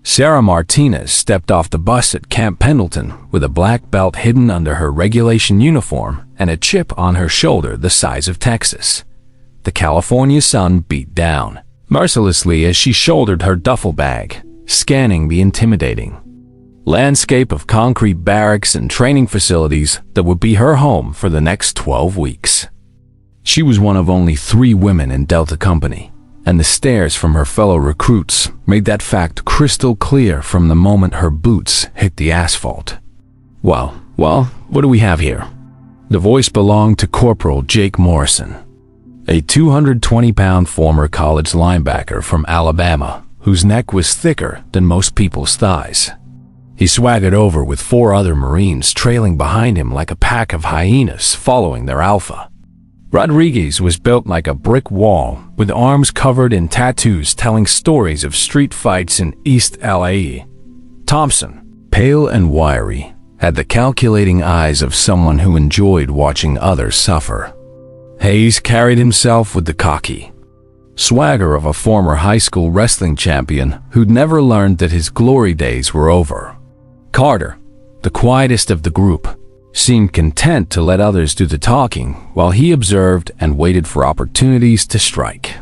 Sarah Martinez stepped off the bus at Camp Pendleton with a black belt hidden under her regulation uniform and a chip on her shoulder the size of Texas. The California sun beat down mercilessly as she shouldered her duffel bag, scanning the intimidating landscape of concrete barracks and training facilities that would be her home for the next 12 weeks. She was one of only 3 women in Delta Company, and the stares from her fellow recruits made that fact crystal clear from the moment her boots hit the asphalt. Well, what do we have here? The voice belonged to Corporal Jake Morrison, a 220-pound former college linebacker from Alabama whose neck was thicker than most people's thighs. He swaggered over with 4 other Marines trailing behind him like a pack of hyenas following their alpha. Rodriguez was built like a brick wall, with arms covered in tattoos telling stories of street fights in East LA. Thompson, pale and wiry, had the calculating eyes of someone who enjoyed watching others suffer. Hayes carried himself with the cocky swagger of a former high school wrestling champion who'd never learned that his glory days were over. Carter, the quietest of the group, seemed content to let others do the talking while he observed and waited for opportunities to strike.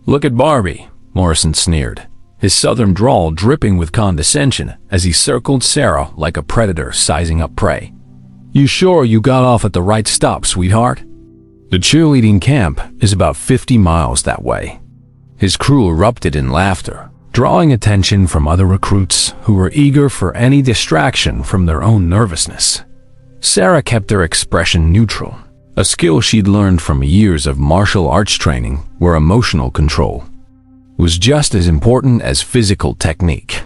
"Look at Barbie," Morrison sneered, his southern drawl dripping with condescension as he circled Sarah like a predator sizing up prey. "You sure you got off at the right stop, sweetheart?" The cheerleading camp is about 50 miles that way. His crew erupted in laughter, drawing attention from other recruits who were eager for any distraction from their own nervousness. Sarah kept her expression neutral, a skill she'd learned from years of martial arts training where emotional control was just as important as physical technique.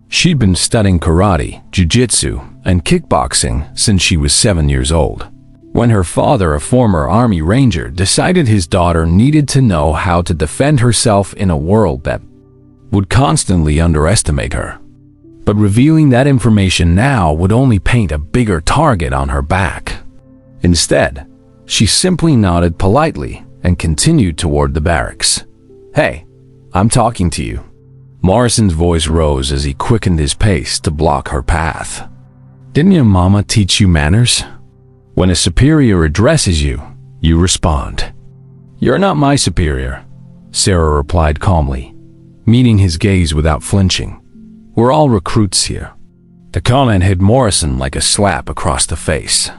She'd been studying karate, jiu-jitsu, and kickboxing since she was 7 years old. When her father, a former Army Ranger, decided his daughter needed to know how to defend herself in a world that would constantly underestimate her. But revealing that information now would only paint a bigger target on her back. Instead, she simply nodded politely and continued toward the barracks. "Hey, I'm talking to you." Morrison's voice rose as he quickened his pace to block her path. "Didn't your mama teach you manners? When a superior addresses you, you respond." "You're not my superior," Sarah replied calmly, meeting his gaze without flinching. "We're all recruits here." The comment hit Morrison like a slap across the face.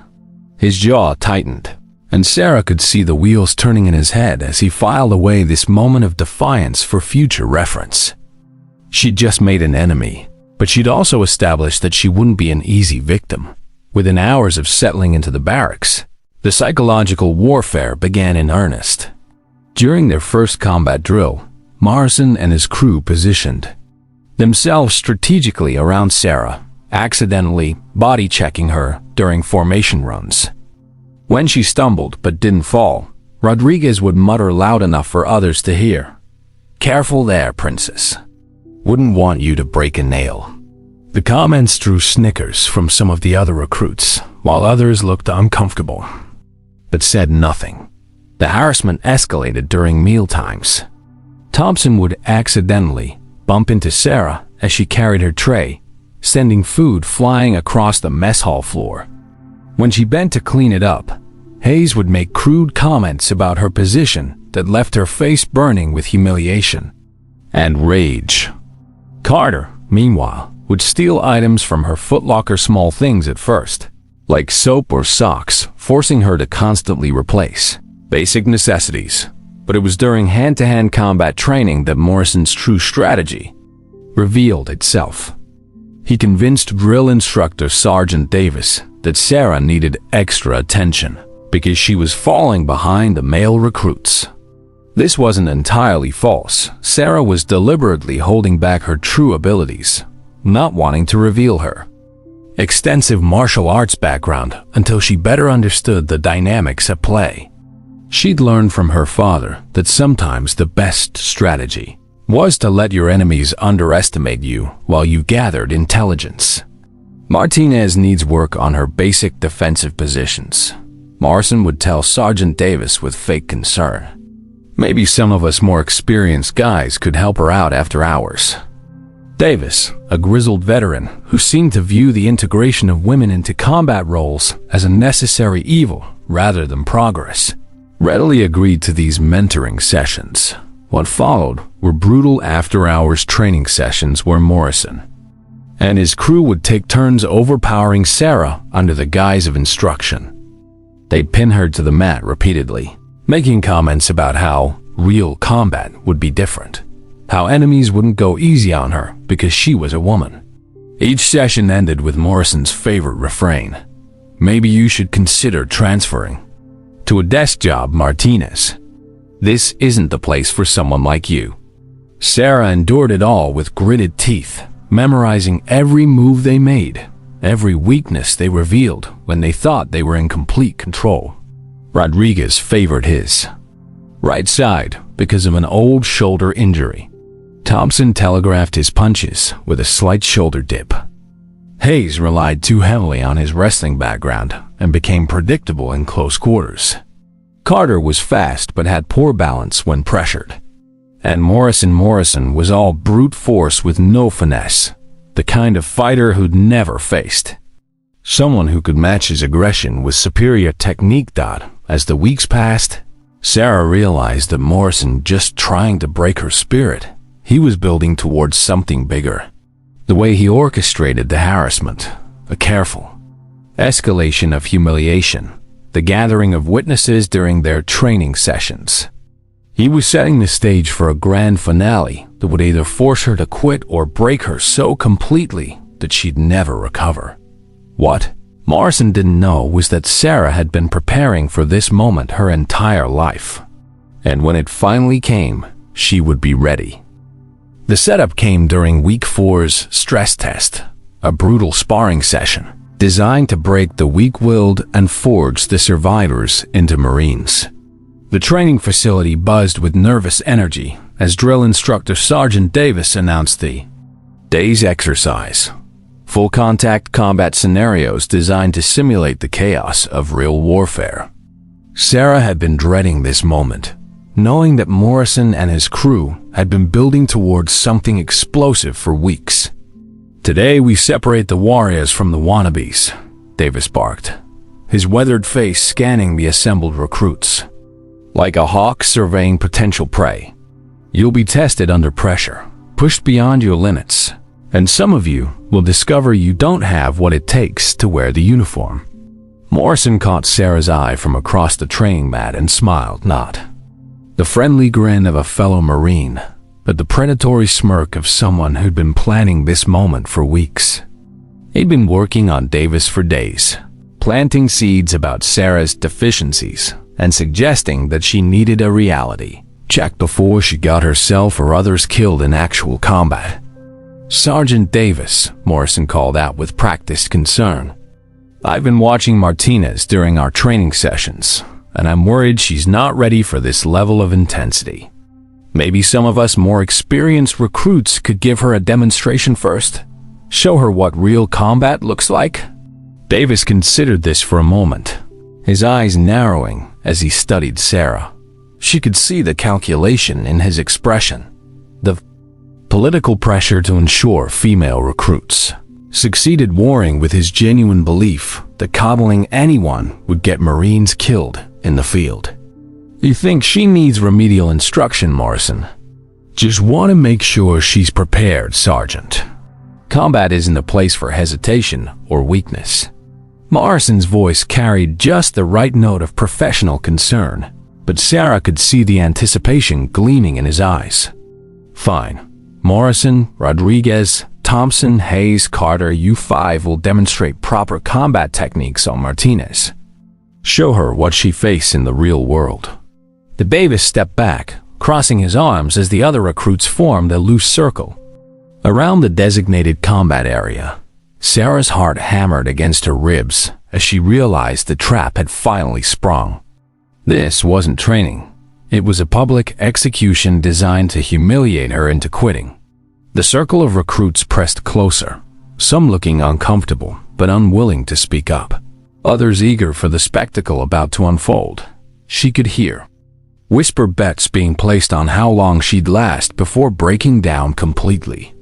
His jaw tightened, and Sarah could see the wheels turning in his head as he filed away this moment of defiance for future reference. She'd just made an enemy, but she'd also established that she wouldn't be an easy victim. Within hours of settling into the barracks, the psychological warfare began in earnest. During their first combat drill, Morrison and his crew positioned themselves strategically around Sarah, accidentally body-checking her during formation runs. When she stumbled but didn't fall, Rodriguez would mutter loud enough for others to hear, "Careful there, princess. Wouldn't want you to break a nail." The comments drew snickers from some of the other recruits, while others looked uncomfortable, but said nothing. The harassment escalated during mealtimes. Thompson would accidentally bump into Sarah as she carried her tray, sending food flying across the mess hall floor. When she bent to clean it up, Hayes would make crude comments about her position that left her face burning with humiliation and rage. Carter, meanwhile, would steal items from her Foot Locker small things at first, like soap or socks, forcing her to constantly replace basic necessities. But it was during hand-to-hand combat training that Morrison's true strategy revealed itself. He convinced drill instructor Sergeant Davis that Sarah needed extra attention because she was falling behind the male recruits. This wasn't entirely false. Sarah was deliberately holding back her true abilities, not wanting to reveal her extensive martial arts background until she better understood the dynamics at play. She'd learned from her father that sometimes the best strategy was to let your enemies underestimate you while you gathered intelligence. Martinez needs work on her basic defensive positions, Morrison would tell Sergeant Davis with fake concern. Maybe some of us more experienced guys could help her out after hours. Davis, a grizzled veteran who seemed to view the integration of women into combat roles as a necessary evil rather than progress, readily agreed to these mentoring sessions. What followed were brutal after-hours training sessions where Morrison and his crew would take turns overpowering Sarah under the guise of instruction. They'd pin her to the mat repeatedly, making comments about how real combat would be different, how enemies wouldn't go easy on her because she was a woman. Each session ended with Morrison's favorite refrain, "Maybe you should consider transferring to a desk job, Martinez. This isn't the place for someone like you." Sarah endured it all with gritted teeth, memorizing every move they made, every weakness they revealed when they thought they were in complete control. Rodriguez favored his right side because of an old shoulder injury. Thompson telegraphed his punches with a slight shoulder dip. Hayes relied too heavily on his wrestling background and became predictable in close quarters. Carter was fast but had poor balance when pressured. And Morrison was all brute force with no finesse, the kind of fighter who'd never faced someone who could match his aggression with superior technique. As the weeks passed, Sarah realized that Morrison just trying to break her spirit. He was building towards something bigger. The way he orchestrated the harassment, a careful escalation of humiliation, the gathering of witnesses during their training sessions. He was setting the stage for a grand finale that would either force her to quit or break her so completely that she'd never recover. What Morrison didn't know was that Sarah had been preparing for this moment her entire life. And when it finally came, she would be ready. The setup came during Week 4's stress test, a brutal sparring session designed to break the weak-willed and forge the survivors into Marines. The training facility buzzed with nervous energy as drill instructor Sergeant Davis announced the day's exercise. Full-contact combat scenarios designed to simulate the chaos of real warfare. Sarah had been dreading this moment, knowing that Morrison and his crew had been building towards something explosive for weeks. "Today we separate the warriors from the wannabes," Davis barked, his weathered face scanning the assembled recruits. Like a hawk surveying potential prey. "You'll be tested under pressure, pushed beyond your limits, and some of you will discover you don't have what it takes to wear the uniform." Morrison caught Sarah's eye from across the training mat and smiled, not the friendly grin of a fellow Marine, but the predatory smirk of someone who'd been planning this moment for weeks. He'd been working on Davis for days, planting seeds about Sarah's deficiencies and suggesting that she needed a reality check before she got herself or others killed in actual combat. "Sergeant Davis," Morrison called out with practiced concern. "I've been watching Martinez during our training sessions, and I'm worried she's not ready for this level of intensity. Maybe some of us more experienced recruits could give her a demonstration first, show her what real combat looks like." Davis considered this for a moment, his eyes narrowing as he studied Sarah. She could see the calculation in his expression, the political pressure to ensure female recruits succeeded warring with his genuine belief that coddling anyone would get Marines killed in the field. "You think she needs remedial instruction, Morrison? Just want to make sure she's prepared, Sergeant. Combat isn't a place for hesitation or weakness." Morrison's voice carried just the right note of professional concern, but Sarah could see the anticipation gleaming in his eyes. "Fine. Morrison, Rodriguez, Thompson, Hayes, Carter, you five will demonstrate proper combat techniques on Martinez. Show her what she faced in the real world." The Davis stepped back, crossing his arms as the other recruits formed a loose circle around the designated combat area. Sarah's heart hammered against her ribs as she realized the trap had finally sprung. This wasn't training. It was a public execution designed to humiliate her into quitting. The circle of recruits pressed closer, some looking uncomfortable but unwilling to speak up, others eager for the spectacle about to unfold. She could hear whisper bets being placed on how long she'd last before breaking down completely.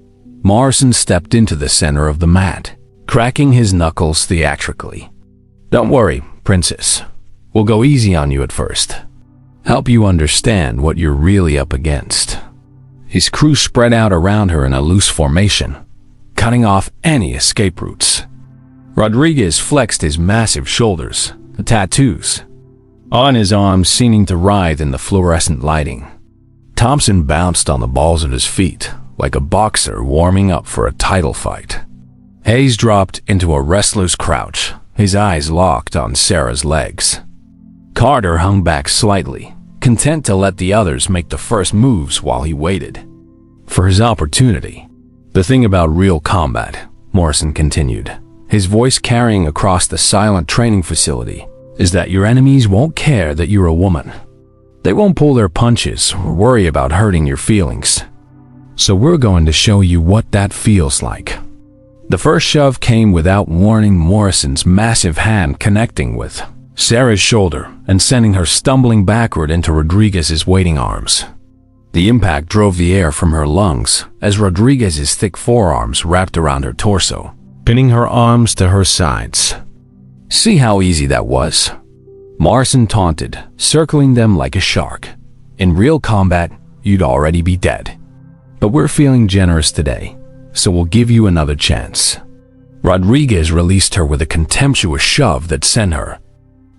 Morrison stepped into the center of the mat, cracking his knuckles theatrically. "Don't worry, Princess. We'll go easy on you at first. Help you understand what you're really up against." His crew spread out around her in a loose formation, cutting off any escape routes. Rodriguez flexed his massive shoulders, the tattoos on his arms seeming to writhe in the fluorescent lighting. Thompson bounced on the balls of his feet, like a boxer warming up for a title fight. Hayes dropped into a wrestler's crouch, his eyes locked on Sarah's legs. Carter hung back slightly, content to let the others make the first moves while he waited for his opportunity. "The thing about real combat," Morrison continued, his voice carrying across the silent training facility, "is that your enemies won't care that you're a woman. They won't pull their punches or worry about hurting your feelings. So we're going to show you what that feels like." The first shove came without warning, Morrison's massive hand connecting with Sarah's shoulder and sending her stumbling backward into Rodriguez's waiting arms. The impact drove the air from her lungs as Rodriguez's thick forearms wrapped around her torso, pinning her arms to her sides. "See how easy that was?" Morrison taunted, circling them like a shark. "In real combat, you'd already be dead. But we're feeling generous today, so we'll give you another chance." Rodriguez released her with a contemptuous shove that sent her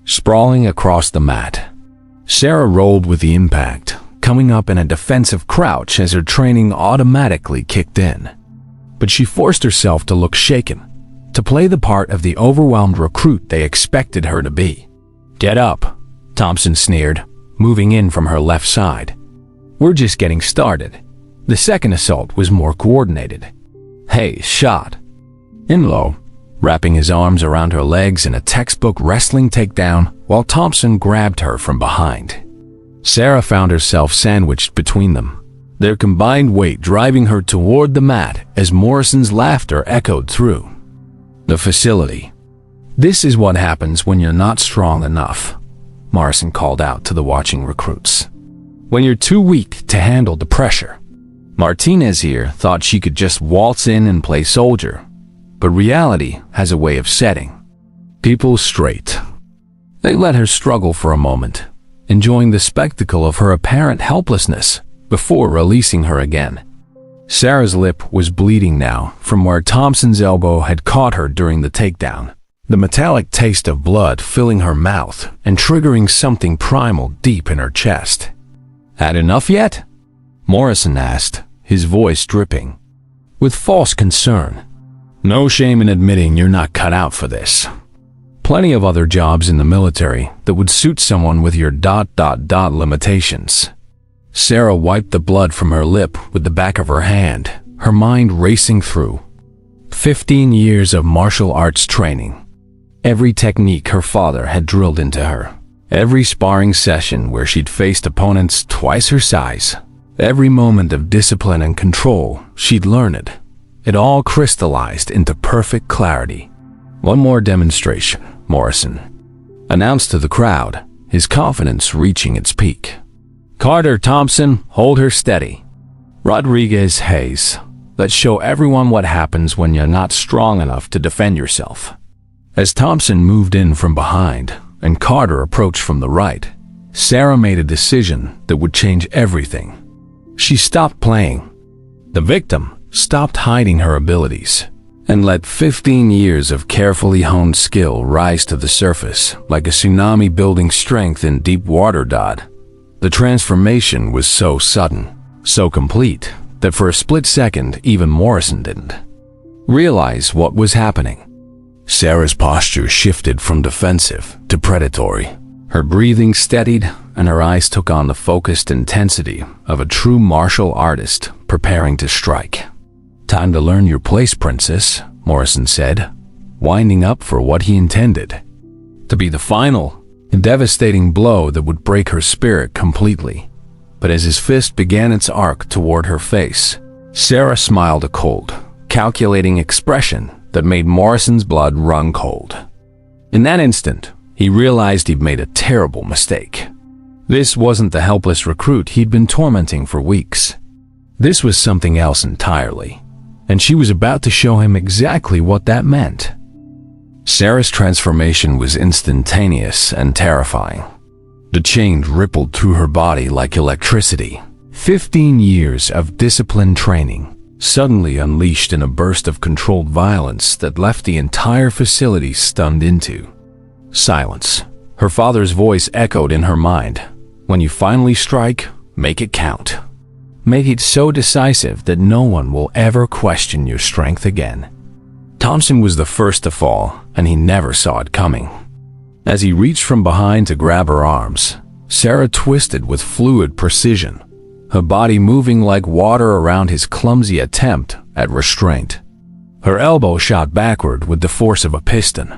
sprawling across the mat. Sarah rolled with the impact, coming up in a defensive crouch as her training automatically kicked in. But she forced herself to look shaken, to play the part of the overwhelmed recruit they expected her to be. "Get up," Thompson sneered, moving in from her left side. "We're just getting started." The second assault was more coordinated. Hayes shot in low, wrapping his arms around her legs in a textbook wrestling takedown while Thompson grabbed her from behind. Sarah found herself sandwiched between them, their combined weight driving her toward the mat as Morrison's laughter echoed through the facility. "This is what happens when you're not strong enough," Morrison called out to the watching recruits. "When you're too weak to handle the pressure." Martinez here thought she could just waltz in and play soldier, but reality has a way of setting people straight. They let her struggle for a moment, enjoying the spectacle of her apparent helplessness before releasing her again. Sarah's lip was bleeding now from where Thompson's elbow had caught her during the takedown, the metallic taste of blood filling her mouth and triggering something primal deep in her chest. "Had enough yet?" Morrison asked, his voice dripping with false concern. "No shame in admitting you're not cut out for this. Plenty of other jobs in the military that would suit someone with your ... limitations." Sarah wiped the blood from her lip with the back of her hand, her mind racing through 15 years of martial arts training. Every technique her father had drilled into her. Every sparring session where she'd faced opponents twice her size. Every moment of discipline and control she'd learned. It all crystallized into perfect clarity. "One more demonstration," Morrison announced to the crowd, his confidence reaching its peak. "Carter, Thompson, hold her steady. Rodriguez, Hayes, let's show everyone what happens when you're not strong enough to defend yourself." As Thompson moved in from behind and Carter approached from the right, Sarah made a decision that would change everything. She stopped playing the victim, stopped hiding her abilities, and let 15 years of carefully honed skill rise to the surface like a tsunami building strength in deep water. The transformation was so sudden, so complete, that for a split second even Morrison didn't realize what was happening. Sarah's posture shifted from defensive to predatory. Her breathing steadied, and her eyes took on the focused intensity of a true martial artist preparing to strike. "Time to learn your place, Princess," Morrison said, winding up for what he intended to be the final, devastating blow that would break her spirit completely. But as his fist began its arc toward her face, Sarah smiled a cold, calculating expression that made Morrison's blood run cold. In that instant, he realized he'd made a terrible mistake. This wasn't the helpless recruit he'd been tormenting for weeks. This was something else entirely. and she was about to show him exactly what that meant. Sarah's transformation was instantaneous and terrifying. The change rippled through her body like electricity. 15 years of disciplined training suddenly unleashed in a burst of controlled violence that left the entire facility stunned into silence. Her father's voice echoed in her mind. When you finally strike, make it count. Make it so decisive that no one will ever question your strength again. Thompson was the first to fall, and he never saw it coming. As he reached from behind to grab her arms, Sarah twisted with fluid precision, her body moving like water around his clumsy attempt at restraint. Her elbow shot backward with the force of a piston,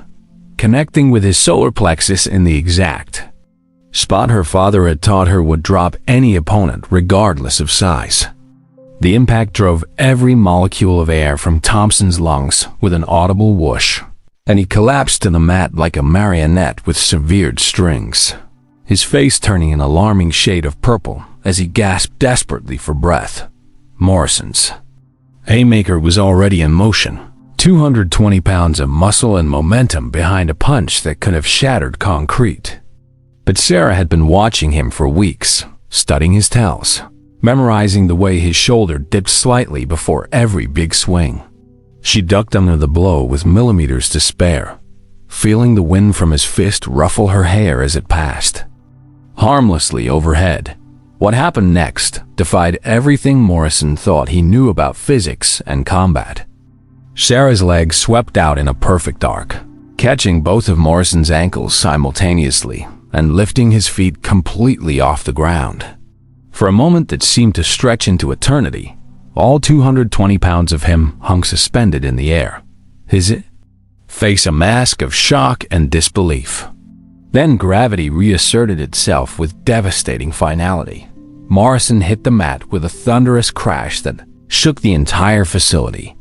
connecting with his solar plexus in the exact spot her father had taught her would drop any opponent regardless of size. The impact drove every molecule of air from Thompson's lungs with an audible whoosh, and he collapsed to the mat like a marionette with severed strings, his face turning an alarming shade of purple as he gasped desperately for breath. Morrison's haymaker was already in motion, 220 pounds of muscle and momentum behind a punch that could have shattered concrete. But Sarah had been watching him for weeks, studying his tells, memorizing the way his shoulder dipped slightly before every big swing. She ducked under the blow with millimeters to spare, feeling the wind from his fist ruffle her hair as it passed. Harmlessly overhead, what happened next defied everything Morrison thought he knew about physics and combat. Sarah's leg swept out in a perfect arc, catching both of Morrison's ankles simultaneously and lifting his feet completely off the ground. For a moment that seemed to stretch into eternity, all 220 pounds of him hung suspended in the air, his face a mask of shock and disbelief. Then gravity reasserted itself with devastating finality. Morrison hit the mat with a thunderous crash that shook the entire facility.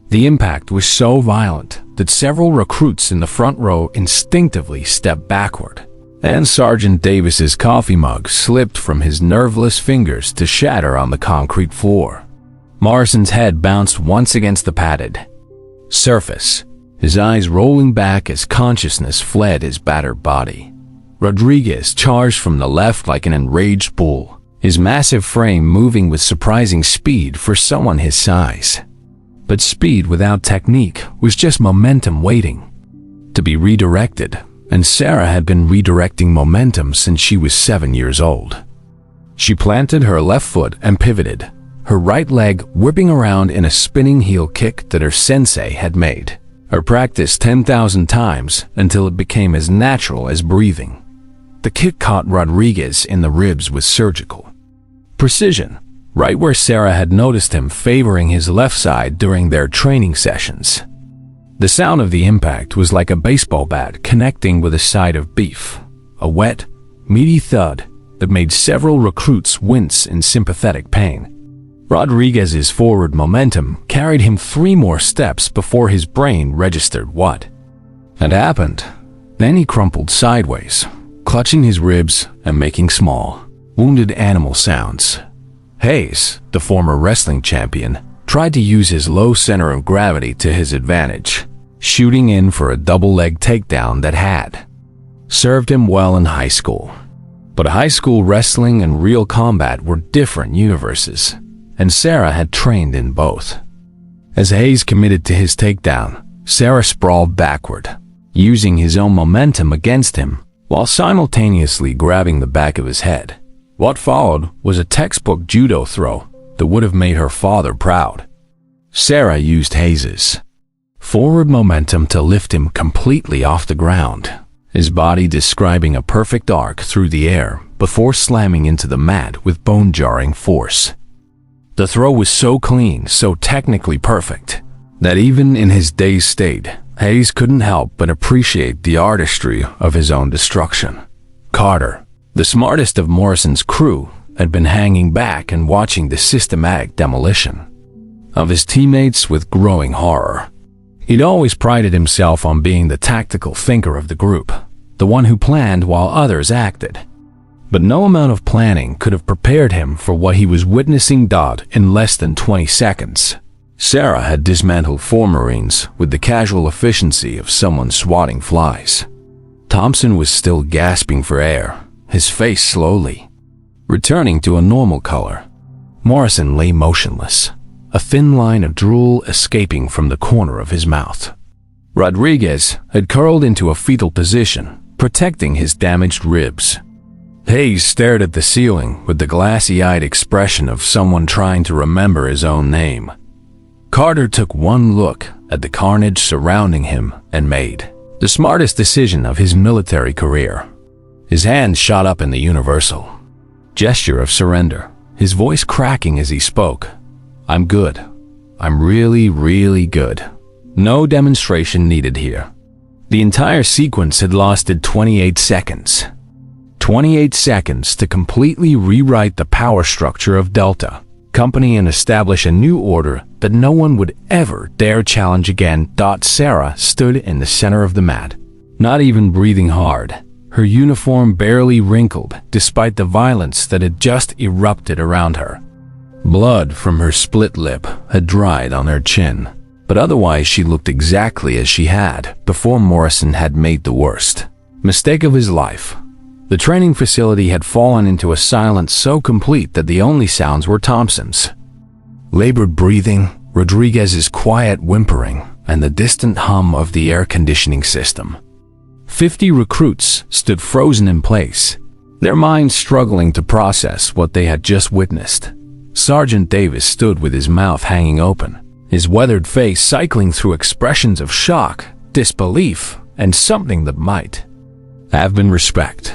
The impact was so violent that several recruits in the front row instinctively stepped backward, and Sergeant Davis's coffee mug slipped from his nerveless fingers to shatter on the concrete floor. Morrison's head bounced once against the padded surface, his eyes rolling back as consciousness fled his battered body. Rodriguez charged from the left like an enraged bull, his massive frame moving with surprising speed for someone his size. But speed without technique was just momentum waiting to be redirected, and Sarah had been redirecting momentum since she was 7 years old. She planted her left foot and pivoted, her right leg whipping around in a spinning heel kick that her sensei had made her practice 10,000 times until it became as natural as breathing. The kick caught Rodriguez in the ribs with surgical precision, right where Sarah had noticed him favoring his left side during their training sessions. The sound of the impact was like a baseball bat connecting with a side of beef, a wet, meaty thud that made several recruits wince in sympathetic pain. Rodriguez's forward momentum carried him 3 more steps before his brain registered what had happened. Then he crumpled sideways, clutching his ribs and making small, wounded animal sounds. Hayes, the former wrestling champion, tried to use his low center of gravity to his advantage, shooting in for a double-leg takedown that had served him well in high school. But high school wrestling and real combat were different universes, and Sarah had trained in both. As Hayes committed to his takedown, Sarah sprawled backward, using his own momentum against him, while simultaneously grabbing the back of his head. What followed was a textbook judo throw that would have made her father proud. Sarah used Hayes's forward momentum to lift him completely off the ground, his body describing a perfect arc through the air before slamming into the mat with bone-jarring force. The throw was so clean, so technically perfect, that even in his dazed state, Hayes couldn't help but appreciate the artistry of his own destruction. Carter, the smartest of Morrison's crew, had been hanging back and watching the systematic demolition of his teammates with growing horror. He'd always prided himself on being the tactical thinker of the group, the one who planned while others acted. But no amount of planning could have prepared him for what he was witnessing in less than 20 seconds. Sarah had dismantled 4 Marines with the casual efficiency of someone swatting flies. Thompson was still gasping for air, his face slowly returning to a normal color. Morrison lay motionless, a thin line of drool escaping from the corner of his mouth. Rodriguez had curled into a fetal position, protecting his damaged ribs. Hayes stared at the ceiling with the glassy-eyed expression of someone trying to remember his own name. Carter took one look at the carnage surrounding him and made the smartest decision of his military career. His hand shot up in the universal gesture of surrender, his voice cracking as he spoke. "I'm good. I'm really, really good. No demonstration needed here." The entire sequence had lasted 28 seconds. 28 seconds to completely rewrite the power structure of Delta Company and establish a new order that no one would ever dare challenge again. Sarah stood in the center of the mat, not even breathing hard, her uniform barely wrinkled despite the violence that had just erupted around her. Blood from her split lip had dried on her chin, but otherwise she looked exactly as she had before Morrison had made the worst mistake of his life. The training facility had fallen into a silence so complete that the only sounds were Thompson's labored breathing, Rodriguez's quiet whimpering, and the distant hum of the air conditioning system. 50 recruits stood frozen in place, their minds struggling to process what they had just witnessed. Sergeant Davis stood with his mouth hanging open, his weathered face cycling through expressions of shock, disbelief, and something that might have been respect.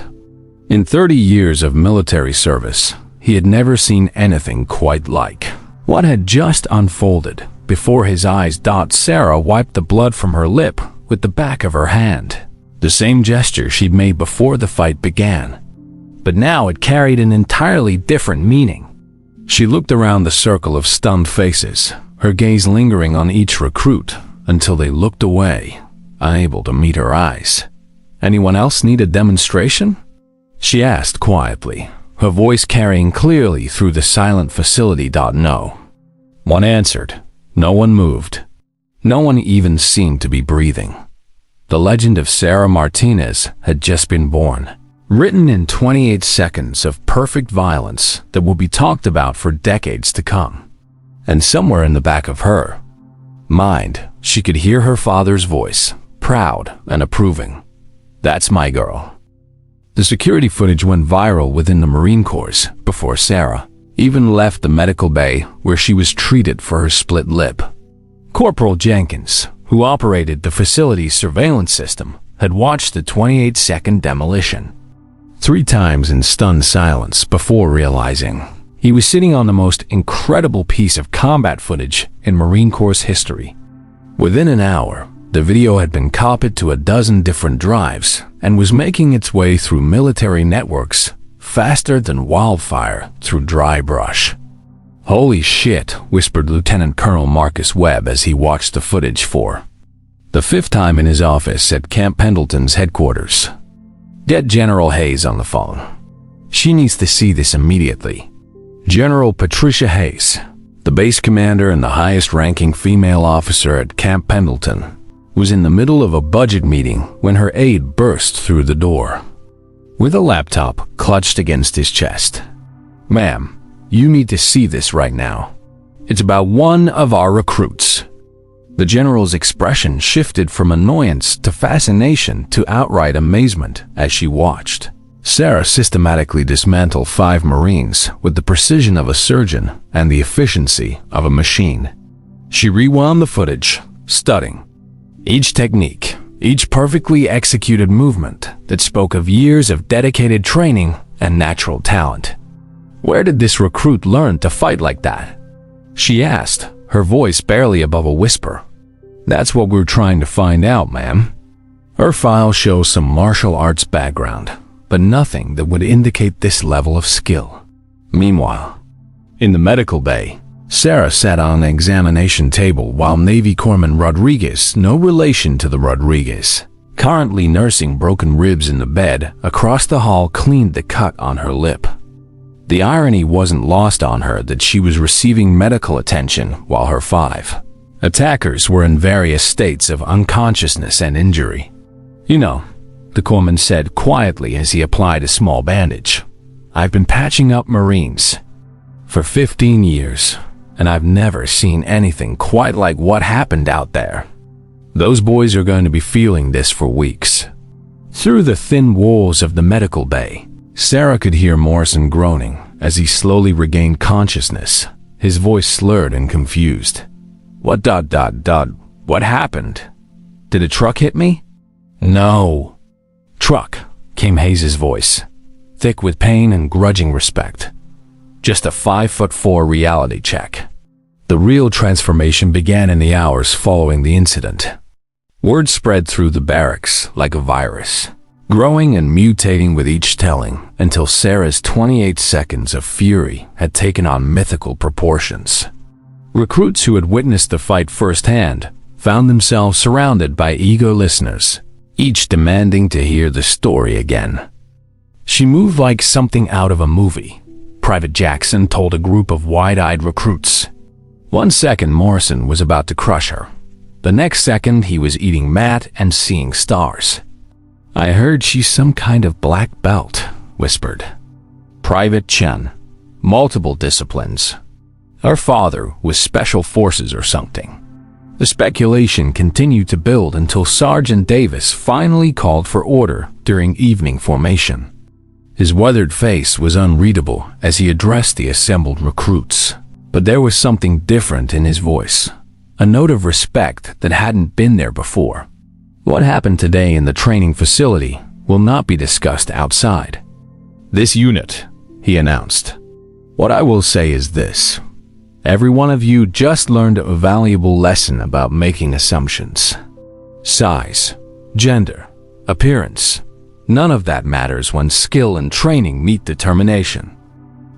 In 30 years of military service, he had never seen anything quite like what had just unfolded before his eyes. Sarah wiped the blood from her lip with the back of her hand, the same gesture she'd made before the fight began. But now it carried an entirely different meaning. She looked around the circle of stunned faces, her gaze lingering on each recruit until they looked away, unable to meet her eyes. "Anyone else need a demonstration?" she asked quietly, her voice carrying clearly through the silent facility. No. One answered. No one moved. No one even seemed to be breathing. The legend of Sarah Martinez had just been born, written in 28 seconds of perfect violence that will be talked about for decades to come. And somewhere in the back of her mind, she could hear her father's voice, proud and approving. "That's my girl." The security footage went viral within the Marine Corps before Sarah even left the medical bay where she was treated for her split lip. Corporal Jenkins, who operated the facility's surveillance system, had watched the 28-second demolition 3 times in stunned silence before realizing he was sitting on the most incredible piece of combat footage in Marine Corps history. Within an hour, the video had been copied to a dozen different drives and was making its way through military networks faster than wildfire through dry brush. "Holy shit," whispered Lieutenant Colonel Marcus Webb as he watched the footage for the 5th time in his office at Camp Pendleton's headquarters. "Get General Hayes on the phone. She needs to see this immediately." General Patricia Hayes, the base commander and the highest-ranking female officer at Camp Pendleton, was in the middle of a budget meeting when her aide burst through the door with a laptop clutched against his chest. "Ma'am, you need to see this right now. It's about one of our recruits." The general's expression shifted from annoyance to fascination to outright amazement as she watched Sarah systematically dismantle 5 Marines with the precision of a surgeon and the efficiency of a machine. She rewound the footage, studying each technique, each perfectly executed movement that spoke of years of dedicated training and natural talent. "Where did this recruit learn to fight like that?" she asked, her voice barely above a whisper. "That's what we're trying to find out, ma'am." Her file shows some martial arts background, but nothing that would indicate this level of skill. Meanwhile, in the medical bay, Sarah sat on an examination table while Navy Corpsman Rodriguez, no relation to the Rodriguez, currently nursing broken ribs in the bed across the hall, cleaned the cut on her lip. The irony wasn't lost on her that she was receiving medical attention while her 5 attackers were in various states of unconsciousness and injury. "You know," the corpsman said quietly as he applied a small bandage, "I've been patching up Marines for 15 years, and I've never seen anything quite like what happened out there. Those boys are going to be feeling this for weeks." Through the thin walls of the medical bay, Sarah could hear Morrison groaning as he slowly regained consciousness, his voice slurred and confused. What happened? Did a truck hit me?" "No." "Truck," came Hayes' voice, thick with pain and grudging respect. "Just a 5'4" reality check." The real transformation began in the hours following the incident. Word spread through the barracks like a virus, growing and mutating with each telling until Sarah's 28 seconds of fury had taken on mythical proportions. Recruits who had witnessed the fight firsthand found themselves surrounded by eager listeners, each demanding to hear the story again. She moved like something out of a movie, Private Jackson told a group of wide-eyed recruits. One second Morrison was about to crush her. The next second he was eating mat and seeing stars. "I heard she's some kind of black belt," whispered Private Chen. "Multiple disciplines. Her father was Special Forces or something." The speculation continued to build until Sergeant Davis finally called for order during evening formation. His weathered face was unreadable as he addressed the assembled recruits, but there was something different in his voice, a note of respect that hadn't been there before. "What happened today in the training facility will not be discussed outside this unit," he announced. "What I will say is this. Every one of you just learned a valuable lesson about making assumptions. Size, gender, appearance, none of that matters when skill and training meet determination.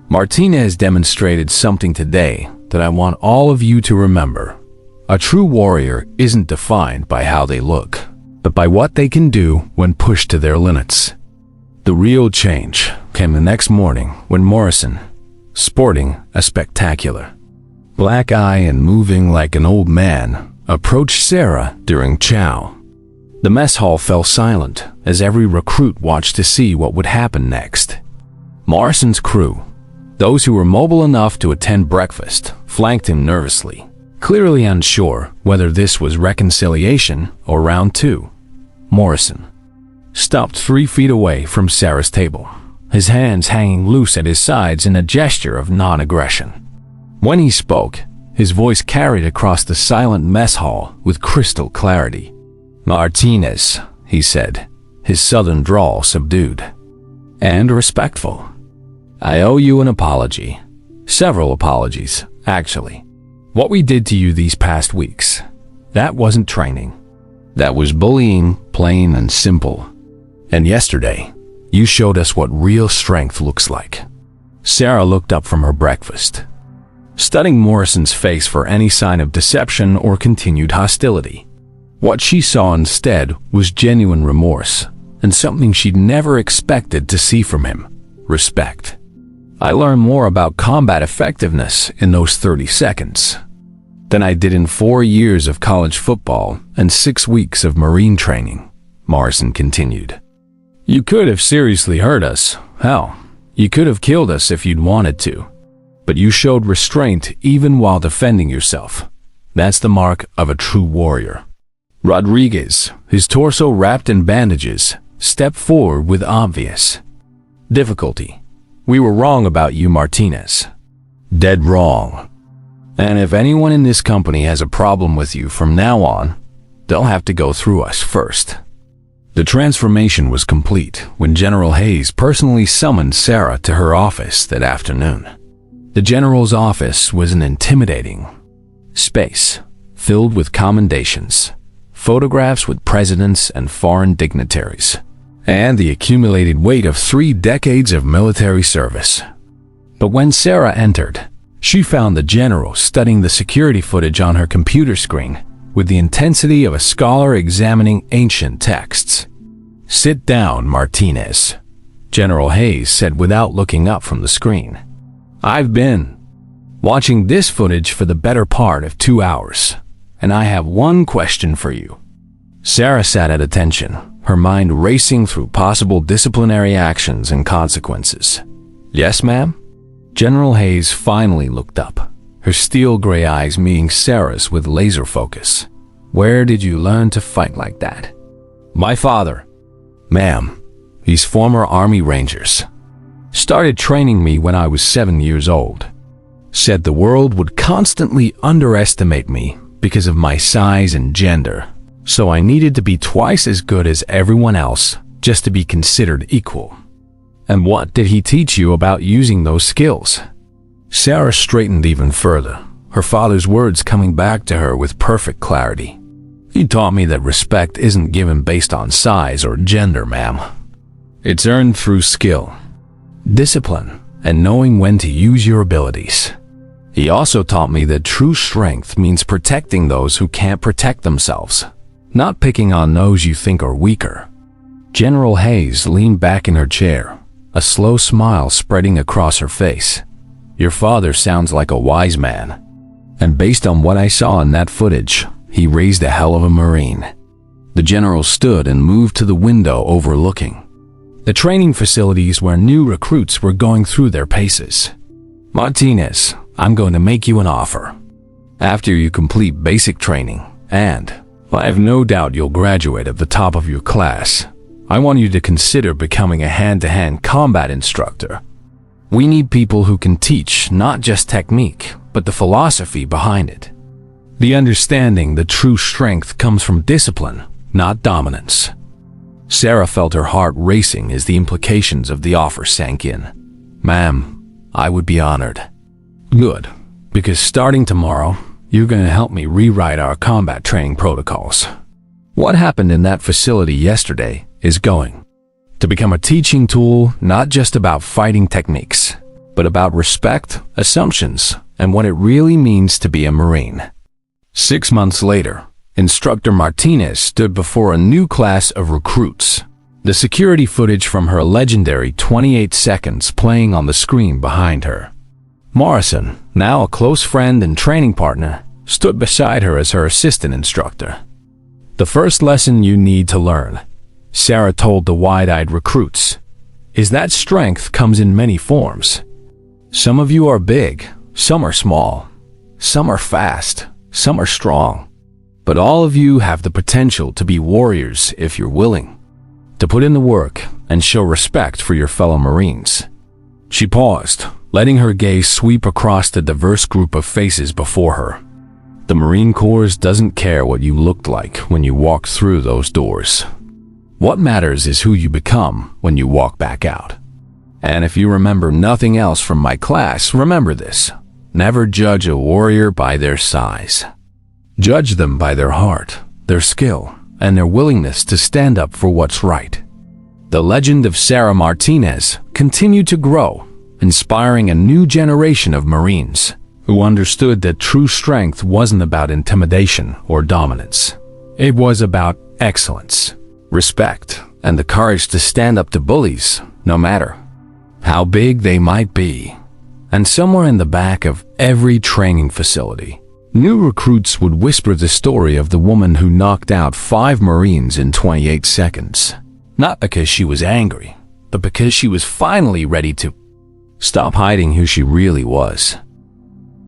Martinez demonstrated something today that I want all of you to remember. A true warrior isn't defined by how they look, but by what they can do when pushed to their limits." The real change came the next morning when Morrison, sporting a spectacular black eye and moving like an old man, approached Sarah during chow. The mess hall fell silent as every recruit watched to see what would happen next. Morrison's crew, those who were mobile enough to attend breakfast, flanked him nervously, clearly unsure whether this was reconciliation or round 2. Morrison stopped 3 feet away from Sarah's table, his hands hanging loose at his sides in a gesture of non-aggression. When he spoke, his voice carried across the silent mess hall with crystal clarity. "Martinez," he said, his southern drawl subdued and respectful. "I owe you an apology. Several apologies, actually. What we did to you these past weeks, that wasn't training. That was bullying, plain and simple. And yesterday, you showed us what real strength looks like." Sarah looked up from her breakfast, studying Morrison's face for any sign of deception or continued hostility. What she saw instead was genuine remorse and something she'd never expected to see from him: respect. "I learned more about combat effectiveness in those 30 seconds than I did in 4 years of college football and 6 weeks of Marine training," Morrison continued. "You could have seriously hurt us. Hell, you could have killed us if you'd wanted to. But you showed restraint even while defending yourself. That's the mark of a true warrior." Rodriguez, his torso wrapped in bandages, stepped forward with obvious difficulty. "We were wrong about you, Martinez. Dead wrong. And if anyone in this company has a problem with you from now on, they'll have to go through us first." The transformation was complete when General Hayes personally summoned Sarah to her office that afternoon. The general's office was an intimidating space, filled with commendations, photographs with presidents and foreign dignitaries, and the accumulated weight of 3 decades of military service. But when Sarah entered, she found the general studying the security footage on her computer screen with the intensity of a scholar examining ancient texts. "Sit down, Martinez," General Hayes said without looking up from the screen. "I've been watching this footage for the better part of 2 hours, and I have one question for you." Sarah sat at attention, her mind racing through possible disciplinary actions and consequences. "Yes, ma'am?" General Hayes finally looked up, her steel gray eyes meeting Sarah's with laser focus. "Where did you learn to fight like that?" "My father." "Ma'am, he's former Army Rangers. Started training me when I was 7 years old. Said the world would constantly underestimate me because of my size and gender, so I needed to be twice as good as everyone else just to be considered equal." "And what did he teach you about using those skills?" Sarah straightened even further, her father's words coming back to her with perfect clarity. "He taught me that respect isn't given based on size or gender, ma'am. It's earned through skill, discipline, and knowing when to use your abilities. He also taught me that true strength means protecting those who can't protect themselves, not picking on those you think are weaker." General Hayes leaned back in her chair, a slow smile spreading across her face. "Your father sounds like a wise man, and based on what I saw in that footage, he raised a hell of a Marine." The general stood and moved to the window overlooking the training facilities where new recruits were going through their paces. "Martinez, I'm going to make you an offer. After you complete basic training, and I have no doubt you'll graduate at the top of your class, I want you to consider becoming a hand-to-hand combat instructor. We need people who can teach not just technique, but the philosophy behind it. The understanding that true strength comes from discipline, not dominance." Sarah felt her heart racing as the implications of the offer sank in. "Ma'am, I would be honored." "Good, because starting tomorrow, you're going to help me rewrite our combat training protocols. What happened in that facility yesterday is going to become a teaching tool not just about fighting techniques, but about respect, assumptions, and what it really means to be a Marine." 6 months later, Instructor Martinez stood before a new class of recruits, the security footage from her legendary 28 seconds playing on the screen behind her. Morrison, now a close friend and training partner, stood beside her as her assistant instructor. "The first lesson you need to learn," Sarah told the wide-eyed recruits, "is that strength comes in many forms. Some of you are big, some are small, some are fast, some are strong. But all of you have the potential to be warriors if you're willing to put in the work and show respect for your fellow Marines." She paused, letting her gaze sweep across the diverse group of faces before her. The Marine Corps doesn't care what you looked like when you walked through those doors. What matters is who you become when you walk back out. And if you remember nothing else from my class, remember this: never judge a warrior by their size. Judge them by their heart, their skill, and their willingness to stand up for what's right. The legend of Sarah Martinez continued to grow, inspiring a new generation of Marines who understood that true strength wasn't about intimidation or dominance. It was about excellence, respect, and the courage to stand up to bullies, no matter how big they might be. And somewhere in the back of every training facility, new recruits would whisper the story of the woman who knocked out 5 Marines in 28 seconds. Not because she was angry, but because she was finally ready to stop hiding who she really was.